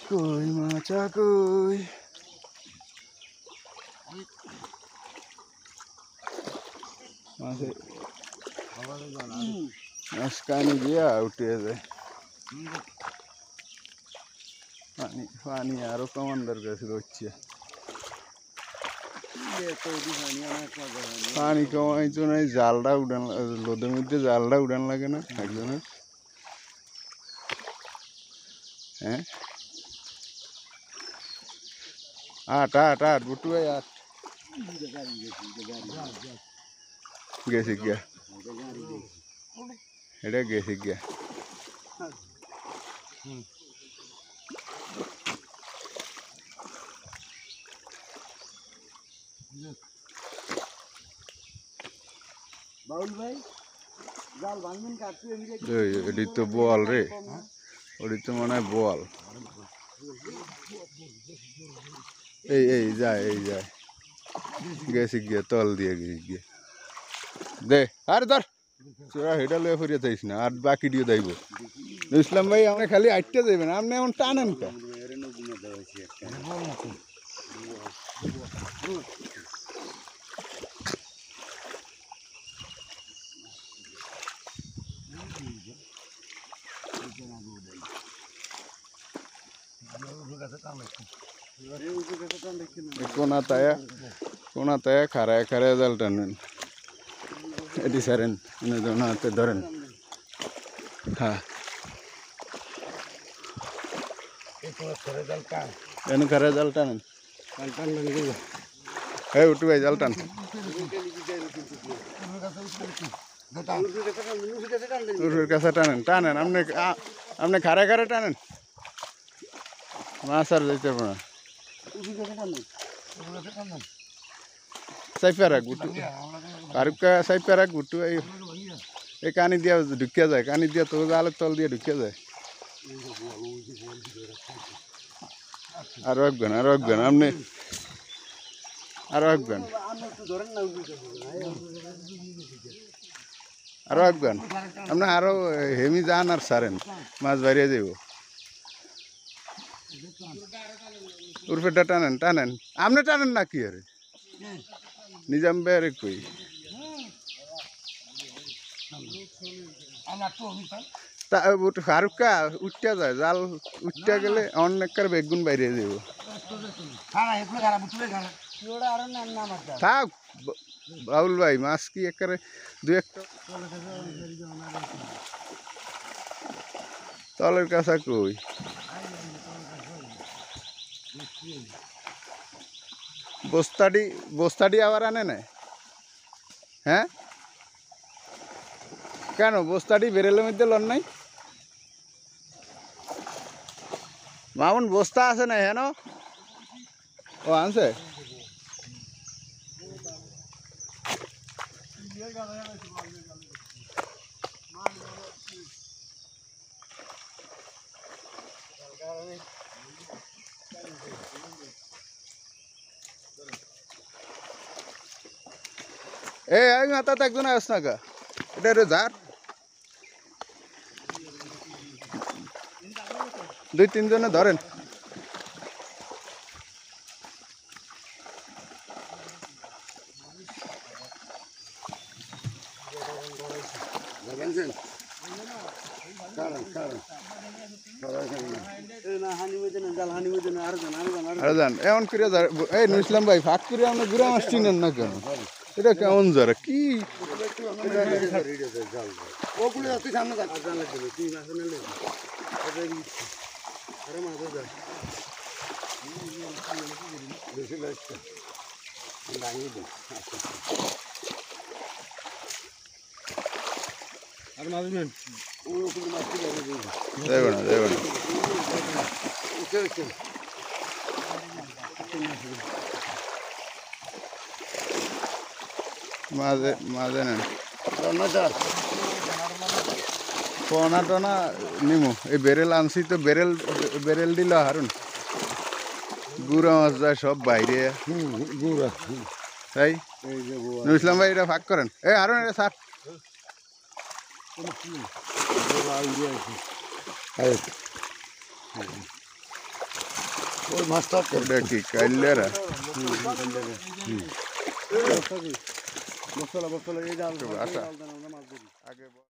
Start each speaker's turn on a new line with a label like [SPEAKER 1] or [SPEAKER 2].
[SPEAKER 1] কই মাছা কই মাছে মাছ কানি দিয়া উঠে যায় পানি পানি আরো কমান দরকার ছিল হচ্ছে পানি কমাইছো না জালটা উঠান লোদের মধ্যে জালটা উঠান লাগে না একজনের হ্যাঁ আট আট আট বুটু ভাই আট গেছে গিয়া এটা গেছে গিয়া
[SPEAKER 2] বাউল ভাই জাল ভাঙবেন কাটতে
[SPEAKER 1] এটি তো বোয়াল রে ওটি তো মনে হয় বোয়াল এই যায় গেছে গিয়া তল দিয়ে গেছে গিয়া দে আর ধর তোরা হেটা লয়ে ফিরে যাইস না আর বাকি দিয়ে যাইব ইসলাম ভাই আমরা খালি আটটা যাবেন আপনি এমন টানেন কা কোনা তায়া খারায় খারায় জাল টানেন এটি সারেন হাতে ধরেন হ্যাঁ এনে খারায় জাল টানেন হ্যাঁ উঠু ভাই জাল টান কাছে টানেন টানেন আপনি খারায় খারায় টানেন মাছ আর যাইতে পারে না সাইফারা গুটু ফারুকা সাইফারা গুটু এই কানি দিয়া ঢুকিয়া যায় কানি দিয়া তো জালের তল দিয়ে ঢুকিয়া যায় আরো একবেন আপনি আরো একবেন আপনি আরো হেমি যান আর সারেন মাছ বাড়িয়ে যাব উর্ফেটা টানেন আপনি টানেন না কি আরে নিজাম বেরে কই ফারুকা উঠতে যায় জাল উঠতে গেলে অনেককার বেগুন বাইরে যাব থাক বাউল ভাই মাছ কি একেবারে দু একটা তলের কাছা কই বস্তাটি আবার আনে না হ্যাঁ কেন বস্তাটি বেরেলের মধ্যে লন নাই মামুন বস্তা আছে না হেন ও আনছে আমি মাথাতে একজন আস না কা এটা রে যার 2-3 জনে ধরেন এমন করে এই নুসলাম ভাই ফাঁক করে আমরা গুড়া মাছ চিনেন না কেন এটা কেমন যারা কি দেবে না মাঝে নেন পোনা টোনা নিমু এই বেরেল আনছি তো বেরেল দিল হারুন গুড়া মাছ যায় সব বাইরে তাই ইসলাম ভাই এটা ভাগ করেন এই হারুন এটা সার
[SPEAKER 2] ওই মাছটা
[SPEAKER 1] ওটা কি কাইলেরা
[SPEAKER 2] মশলা মশলা এই জাল
[SPEAKER 1] আচ্ছা।
[SPEAKER 2] আমরা মাছ ধরি
[SPEAKER 1] আগে